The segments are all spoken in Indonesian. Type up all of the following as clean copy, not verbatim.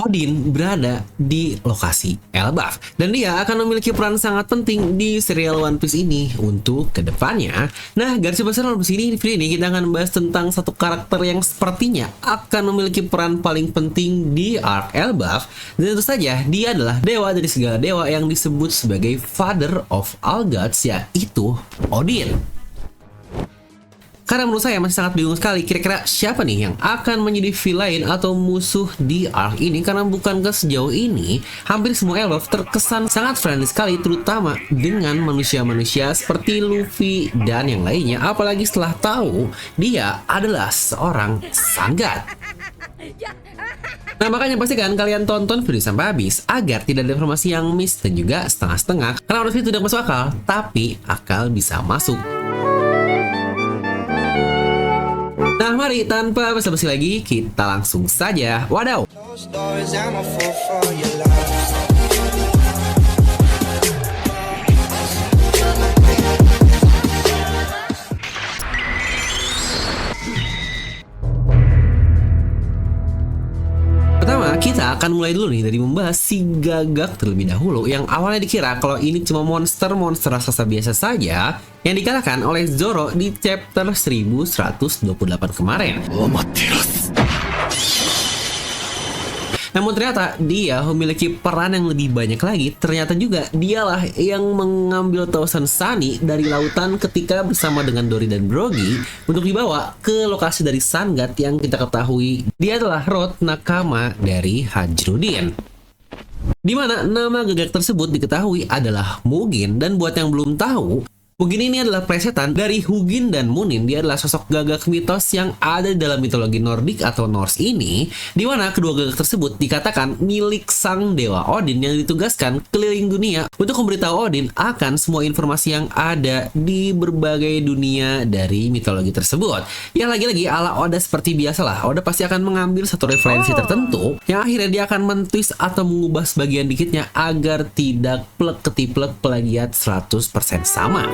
Odin berada di lokasi Elbaf dan dia akan memiliki peran sangat penting di serial One Piece ini untuk kedepannya. Nah, garis besar One Piece ini, di video ini kita akan membahas tentang satu karakter yang sepertinya akan memiliki peran paling penting di arc Elbaf, dan tentu saja dia adalah dewa dari segala dewa yang disebut sebagai Father of all Gods, yaitu Odin. Karena menurut saya masih sangat bingung sekali kira-kira siapa nih yang akan menjadi villain atau musuh di arc ini, karena bukankah sejauh ini hampir semua Elbaf terkesan sangat friendly sekali, terutama dengan manusia-manusia seperti Luffy dan yang lainnya, apalagi setelah tahu dia adalah seorang Sun God. Nah, makanya pastikan kalian tonton video sampai habis agar tidak ada informasi yang miss dan juga setengah-setengah, karena harus itu tidak masuk akal tapi akal bisa masuk. Nah, mari tanpa basa-basi lagi kita langsung saja. Wadaw. Pertama, kita akan mulai dulu nih dari membahas si Gagak terlebih dahulu, yang awalnya dikira kalau ini cuma monster raksasa biasa saja yang dikalahkan oleh Zoro di chapter 1128 kemarin. Namun ternyata dia memiliki peran yang lebih banyak lagi. Ternyata juga dialah yang mengambil Thousand Sunny dari lautan ketika bersama dengan Dory dan Brogy untuk dibawa ke lokasi dari Sun God yang kita ketahui dia adalah Road Nakama dari Hajrudin. Di mana nama Gagak tersebut diketahui adalah Mugen, dan buat yang belum tahu, Mugen ini adalah plesetan dari Hugin dan Munin. Dia adalah sosok gagak mitos yang ada dalam mitologi Nordik atau Norse ini, di mana kedua gagak tersebut dikatakan milik sang dewa Odin yang ditugaskan keliling dunia untuk memberitahu Odin akan semua informasi yang ada di berbagai dunia dari mitologi tersebut. Ya, lagi-lagi ala Oda seperti biasalah, Oda pasti akan mengambil satu referensi tertentu yang akhirnya dia akan mentwist atau mengubah sebagian dikitnya agar tidak plek-ketiplek plagiat 100% sama.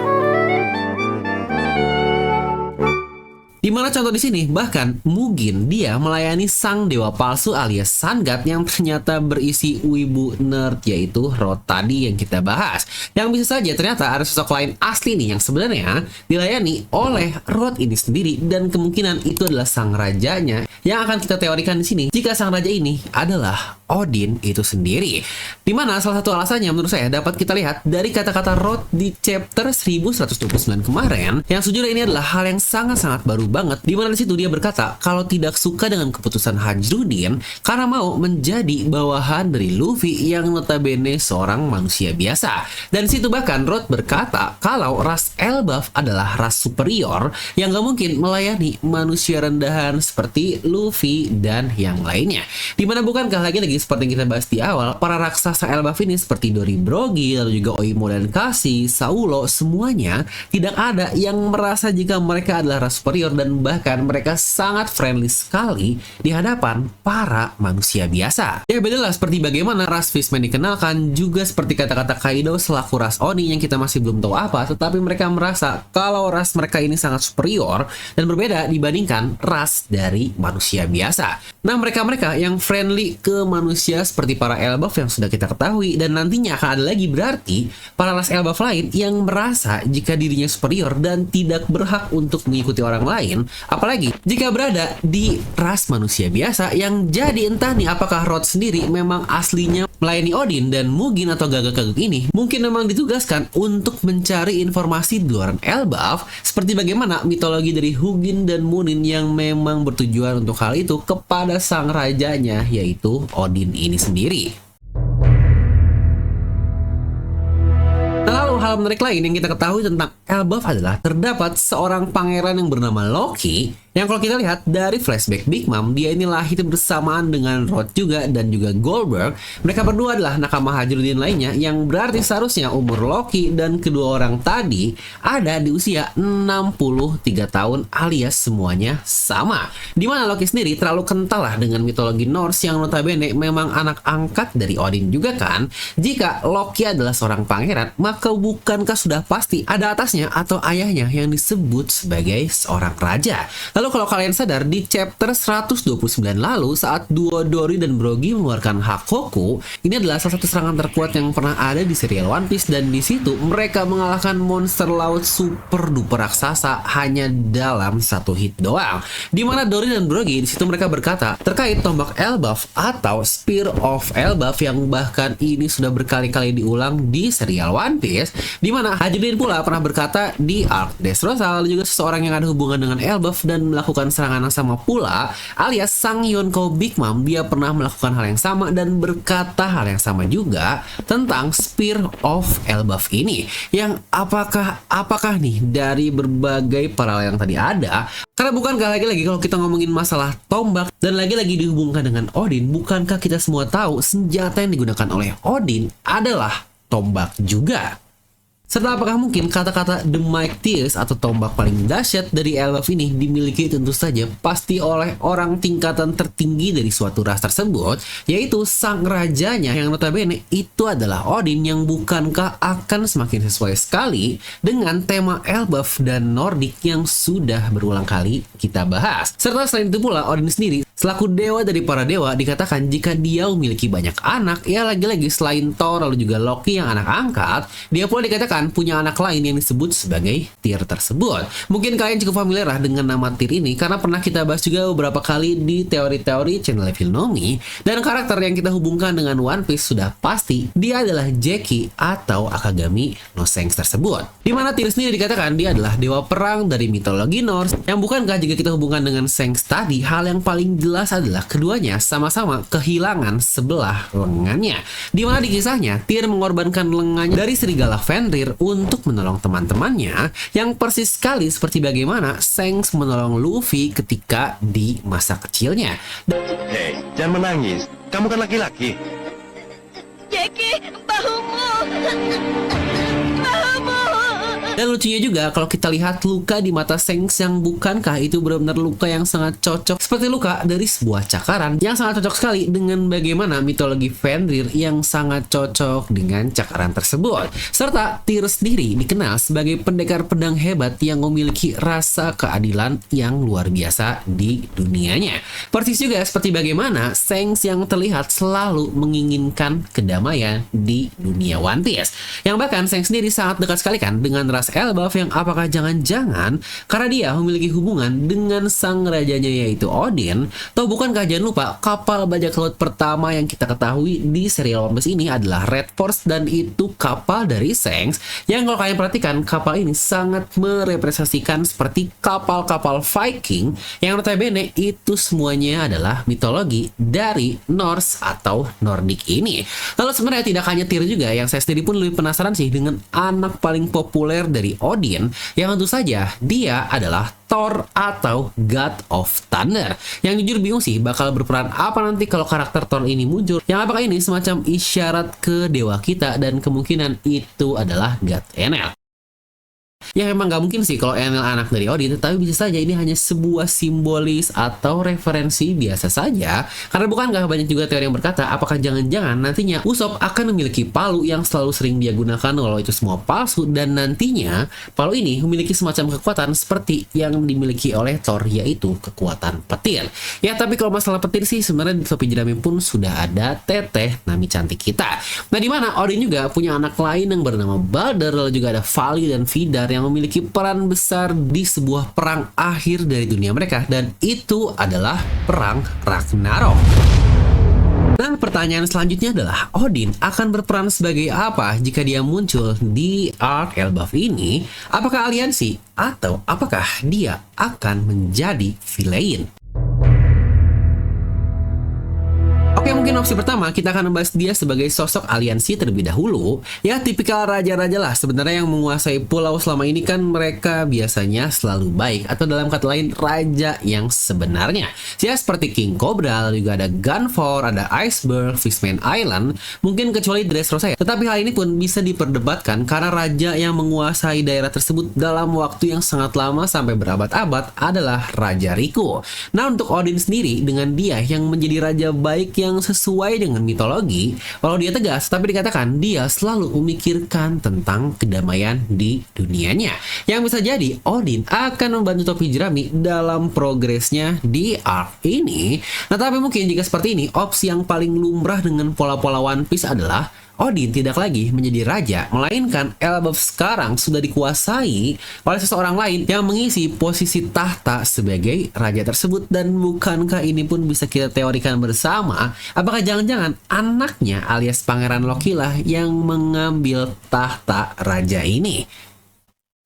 Dimana contoh di sini, bahkan Mugen dia melayani sang dewa palsu alias Sun God yang ternyata berisi wibu nerd, yaitu Rod tadi yang kita bahas. Yang bisa saja ternyata ada sosok lain asli nih yang sebenarnya dilayani oleh Rod ini sendiri, dan kemungkinan itu adalah sang rajanya yang akan kita teorikan di sini jika sang raja ini adalah Odin itu sendiri. Dimana salah satu alasannya menurut saya dapat kita lihat dari kata-kata Rod di chapter 1129 kemarin, yang sejujurnya ini adalah hal yang sangat-sangat baru banget, dimana di situ dia berkata kalau tidak suka dengan keputusan Hajrudin karena mau menjadi bawahan dari Luffy yang notabene seorang manusia biasa. Dan situ bahkan Rod berkata kalau ras Elbaf adalah ras superior yang gak mungkin melayani manusia rendahan seperti Luffy dan yang lainnya. Dimana bukankah lagi-lagi seperti yang kita bahas di awal, para raksasa Elbaf ini seperti Dory, Brogy, lalu juga Oimo dan Kasi, Saulo, semuanya tidak ada yang merasa jika mereka adalah ras superior, dan bahkan mereka sangat friendly sekali di hadapan para manusia biasa. Ya, bedalah seperti bagaimana ras Fishman dikenalkan, juga seperti kata-kata Kaido selaku ras Oni yang kita masih belum tahu apa, tetapi mereka merasa kalau ras mereka ini sangat superior dan berbeda dibandingkan ras dari manusia biasa. Nah, mereka-mereka yang friendly ke manusia seperti para Elbaf yang sudah kita ketahui, dan nantinya akan ada lagi berarti para ras Elbaf lain yang merasa jika dirinya superior dan tidak berhak untuk mengikuti orang lain, apalagi jika berada di ras manusia biasa. Yang jadi entah nih apakah Rod sendiri memang aslinya melayani Odin, dan Mugen atau gagak-gagak ini mungkin memang ditugaskan untuk mencari informasi di luar Elbaf, seperti bagaimana mitologi dari Hugin dan Munin yang memang bertujuan untuk hal itu kepada sang rajanya, yaitu Odin ini sendiri. Lalu hal menarik lain yang kita ketahui tentang Elbaf adalah terdapat seorang pangeran yang bernama Loki, yang kalau kita lihat dari flashback Big Mom, dia ini lahir bersamaan dengan Rod juga dan juga Goldberg. Mereka berdua adalah nakama Hajrudin lainnya, yang berarti seharusnya umur Loki dan kedua orang tadi ada di usia 63 tahun alias semuanya sama. Dimana Loki sendiri terlalu kental lah dengan mitologi Norse yang notabene memang anak angkat dari Odin juga kan. Jika Loki adalah seorang pangeran, maka bukankah sudah pasti ada atasnya bapaknya atau ayahnya yang disebut sebagai seorang raja. Lalu kalau kalian sadar, di chapter 129 lalu saat duo Dory dan Brogy mengeluarkan Hakoku, ini adalah salah satu serangan terkuat yang pernah ada di serial One Piece, dan di situ mereka mengalahkan monster laut super duper raksasa hanya dalam satu hit doang. Dimana Dory dan Brogy di situ mereka berkata terkait tombak Elbaf atau Spear of Elbaf yang bahkan ini sudah berkali-kali diulang di serial One Piece, dimana Hajime pula pernah berkata di arc Dressrosa, lalu juga seseorang yang ada hubungan dengan Elbaf dan melakukan serangan yang sama pula, alias sang Yonko Big Mom, dia pernah melakukan hal yang sama dan berkata hal yang sama juga tentang Spear of Elbaf ini. Yang apakah nih dari berbagai paralel yang tadi ada, karena bukankah lagi-lagi kalau kita ngomongin masalah tombak dan lagi-lagi dihubungkan dengan Odin, bukankah kita semua tahu senjata yang digunakan oleh Odin adalah tombak juga? Serta apakah mungkin kata-kata The Mightiest atau tombak paling dahsyat dari Elbaf ini dimiliki tentu saja pasti oleh orang tingkatan tertinggi dari suatu ras tersebut, yaitu sang rajanya yang notabene itu adalah Odin, yang bukankah akan semakin sesuai sekali dengan tema Elbaf dan Nordik yang sudah berulang kali kita bahas. Serta selain itu pula, Odin sendiri selaku dewa dari para dewa dikatakan jika dia memiliki banyak anak, ya lagi-lagi selain Thor lalu juga Loki yang anak angkat, dia pula dikatakan punya anak lain yang disebut sebagai Tyr tersebut. Mungkin kalian cukup familiar lah dengan nama Tyr ini karena pernah kita bahas juga beberapa kali di teori-teori channel Filnomi, dan karakter yang kita hubungkan dengan One Piece sudah pasti dia adalah Jeki atau Akagami no Shanks tersebut. Dimana Tyr sendiri dikatakan dia adalah dewa perang dari mitologi Norse, yang bukankah jika kita hubungkan dengan Shanks tadi, hal yang paling jelas adalah keduanya sama-sama kehilangan sebelah lengannya. Dimana di kisahnya Tyr mengorbankan lengannya dari serigala Fenrir untuk menolong teman-temannya, yang persis sekali seperti bagaimana Shanks menolong Luffy ketika di masa kecilnya. Hei, jangan menangis. Kamu kan laki-laki. Jeki, bahumu. Bahumu. Dan lucunya juga kalau kita lihat luka di mata Shanks, yang bukankah itu benar-benar luka yang sangat cocok seperti luka dari sebuah cakaran, yang sangat cocok sekali dengan bagaimana mitologi Fenrir yang sangat cocok dengan cakaran tersebut. Serta Tyr sendiri dikenal sebagai pendekar pedang hebat yang memiliki rasa keadilan yang luar biasa di dunianya. Persis juga seperti bagaimana Shanks yang terlihat selalu menginginkan kedamaian di dunia One Piece, yang bahkan Shanks sendiri sangat dekat sekali kan dengan ras Elbaf, yang apakah jangan-jangan karena dia memiliki hubungan dengan sang rajanya yaitu Odin? Atau bukankah jangan lupa kapal bajak laut pertama yang kita ketahui di serial One Piece ini adalah Red Force, dan itu kapal dari Shanks, yang kalau kalian perhatikan kapal ini sangat merepresentasikan seperti kapal-kapal Viking yang notabene itu semuanya adalah mitologi dari Norse atau Nordik ini. Lalu sebenarnya tidak hanya Tyr juga, yang saya sendiri pun lebih penasaran sih dengan anak paling populer dari Odin, yang tentu saja dia adalah Thor atau God of Thunder. Yang jujur bingung sih bakal berperan apa nanti kalau karakter Thor ini muncul, yang apakah ini semacam isyarat ke dewa kita, dan kemungkinan itu adalah God Enel. Ya memang nggak mungkin sih kalau Enel anak dari Odin, tapi bisa saja ini hanya sebuah simbolis atau referensi biasa saja. Karena bukankah banyak juga teori yang berkata apakah jangan-jangan nantinya Usopp akan memiliki palu yang selalu sering dia gunakan walau itu semua palsu, dan nantinya palu ini memiliki semacam kekuatan seperti yang dimiliki oleh Thor, yaitu kekuatan petir. Ya tapi kalau masalah petir sih sebenarnya di Shopee Jerami pun sudah ada Teteh Nami cantik kita. Nah dimana Odin juga punya anak lain yang bernama Balder, lalu juga ada Vali dan Vidar yang memiliki peran besar di sebuah perang akhir dari dunia mereka, dan itu adalah perang Ragnarok. Nah, pertanyaan selanjutnya adalah Odin akan berperan sebagai apa jika dia muncul di arc Elbaf ini? Apakah aliansi atau apakah dia akan menjadi villain? Oke, mungkin opsi pertama kita akan membahas dia sebagai sosok aliansi terlebih dahulu. Ya, tipikal raja-raja lah sebenarnya yang menguasai pulau selama ini kan mereka biasanya selalu baik, atau dalam kata lain raja yang sebenarnya. Ya, seperti King Cobra, juga ada Gunfor, ada Iceberg, Fishman Island, mungkin kecuali Dressrosa ya. Tetapi hal ini pun bisa diperdebatkan karena raja yang menguasai daerah tersebut dalam waktu yang sangat lama sampai berabad-abad adalah Raja Riku. Nah, untuk Odin sendiri dengan dia yang menjadi raja baik yang yang sesuai dengan mitologi, walau dia tegas, tapi dikatakan dia selalu memikirkan tentang kedamaian di dunianya. Yang bisa jadi Odin akan membantu topi jerami dalam progresnya di arc ini. Nah, tapi mungkin jika seperti ini, opsi yang paling lumrah dengan pola-pola One Piece adalah Odin tidak lagi menjadi raja, melainkan Elbaf sekarang sudah dikuasai oleh seseorang lain yang mengisi posisi tahta sebagai raja tersebut. Dan bukankah ini pun bisa kita teorikan bersama, apakah jangan-jangan anaknya alias Pangeran Loki lah yang mengambil tahta raja ini?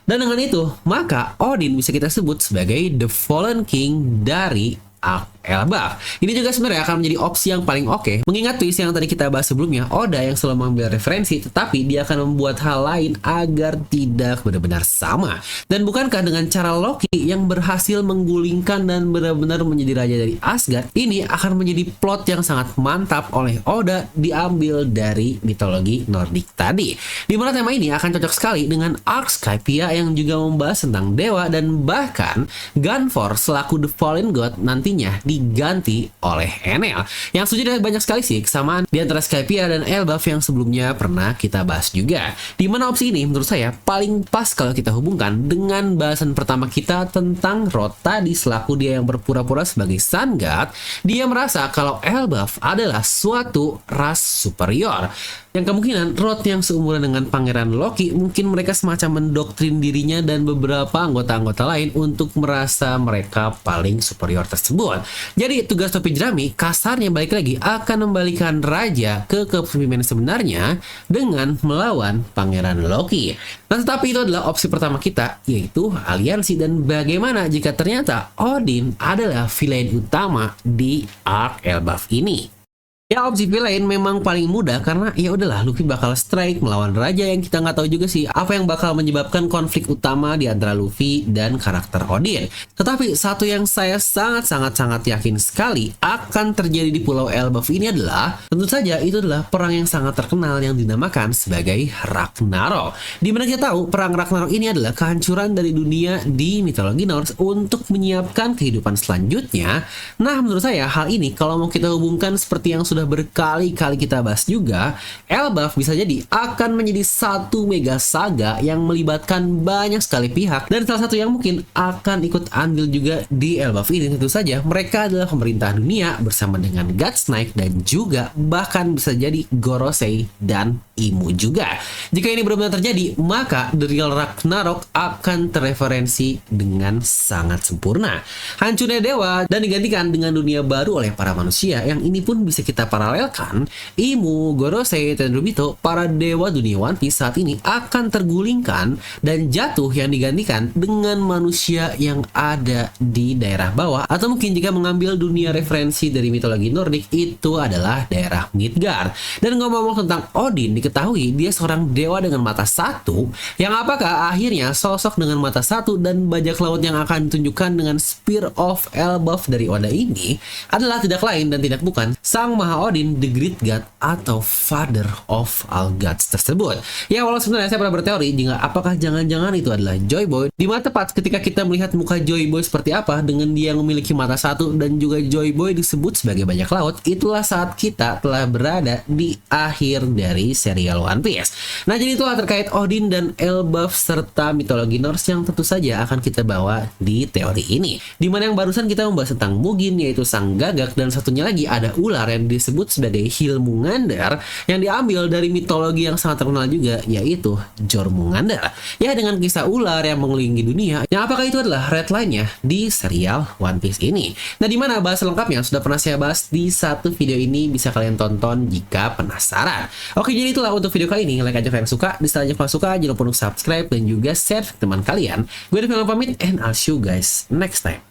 Dan dengan itu, maka Odin bisa kita sebut sebagai The Fallen King dari arc Elbaf. Ini juga sebenarnya akan menjadi opsi yang paling oke. Mengingat twist yang tadi kita bahas sebelumnya, Oda yang selalu mengambil referensi, tetapi dia akan membuat hal lain agar tidak benar-benar sama. Dan bukankah dengan cara Loki yang berhasil menggulingkan dan benar-benar menjadi raja dari Asgard, ini akan menjadi plot yang sangat mantap oleh Oda diambil dari mitologi Nordik tadi. Dimana tema ini akan cocok sekali dengan arc Skypiea yang juga membahas tentang dewa, dan bahkan Gunfor selaku The Fallen God nantinya diganti oleh Enel. Yang setuju banyak sekali sih kesamaan di antara Skypiea dan Elbaf yang sebelumnya pernah kita bahas juga. Dimana opsi ini menurut saya paling pas kalau kita hubungkan dengan bahasan pertama kita tentang Rotadi selaku dia yang berpura-pura sebagai Sun God. Dia merasa kalau Elbaf adalah suatu ras superior. Yang kemungkinan Rod yang seumuran dengan Pangeran Loki, mungkin mereka semacam mendoktrin dirinya dan beberapa anggota-anggota lain untuk merasa mereka paling superior tersebut. Jadi tugas topi jerami kasarnya balik lagi akan membalikan raja ke kepemimpinan sebenarnya dengan melawan Pangeran Loki. Nah, tetapi itu adalah opsi pertama kita, yaitu aliansi. Dan bagaimana jika ternyata Odin adalah villain utama di arc Elbaf ini? Ya, opsi villain memang paling mudah karena ya udahlah, Luffy bakal strike melawan raja yang kita nggak tahu juga sih apa yang bakal menyebabkan konflik utama di antara Luffy dan karakter Odin. Tetapi satu yang saya sangat yakin sekali akan terjadi di Pulau Elbaf ini adalah tentu saja itu adalah perang yang sangat terkenal yang dinamakan sebagai Ragnarok. Dimana kita tahu perang Ragnarok ini adalah kehancuran dari dunia di mitologi Norse untuk menyiapkan kehidupan selanjutnya. Nah, menurut saya hal ini kalau mau kita hubungkan seperti yang sudah berkali-kali kita bahas juga, Elbaf bisa jadi akan menjadi satu mega saga yang melibatkan banyak sekali pihak, dan salah satu yang mungkin akan ikut andil juga di Elbaf ini tentu saja mereka adalah pemerintah dunia bersama dengan Godsnake dan juga bahkan bisa jadi Gorosei dan Imu juga. Jika ini benar-benar terjadi, maka The Real Ragnarok akan terreferensi dengan sangat sempurna. Hancurnya dewa dan digantikan dengan dunia baru oleh para manusia, yang ini pun bisa kita paralelkan. Imu, Gorosei, dan Rubito, para dewa dunia One Piece saat ini akan tergulingkan dan jatuh yang digantikan dengan manusia yang ada di daerah bawah, atau mungkin jika mengambil dunia referensi dari mitologi Nordik, itu adalah daerah Midgard. Dan ngomong-ngomong tentang Odin, diketahui dia seorang dewa dengan mata satu, yang apakah akhirnya sosok dengan mata satu dan bajak laut yang akan ditunjukkan dengan Spear of Elbaf dari Oda ini adalah tidak lain dan tidak bukan Sang Maha Odin, The Great God, atau Father of All Gods tersebut. Ya, walau sebenarnya saya pernah berteori jika apakah jangan-jangan itu adalah Joy Boy, di mana tepat ketika kita melihat muka Joy Boy seperti apa dengan dia yang memiliki mata satu dan juga Joy Boy disebut sebagai bajak laut, itulah saat kita telah berada di akhir dari serial One Piece. Nah, jadi itulah terkait Odin dan Elbaf serta mitologi Norse yang tentu saja akan kita bawa di teori ini. Dimana yang barusan kita membahas tentang Mugen, yaitu sang gagak, dan satunya lagi ada ular yang disebut sebagai Hilmungander yang diambil dari mitologi yang sangat terkenal juga, yaitu Jormungandr. Ya, dengan kisah ular yang mengelilingi dunia, yang apakah itu adalah red line-nya di serial One Piece ini. Nah, dimana bahas lengkapnya sudah pernah saya bahas di satu video ini, bisa kalian tonton jika penasaran. Oke, jadi itulah untuk video kali ini. Like aja kalau suka, dislike aja kalau suka, jangan lupa untuk subscribe dan juga share ke teman kalian. Gue Devil pamit, and I'll see you guys next time.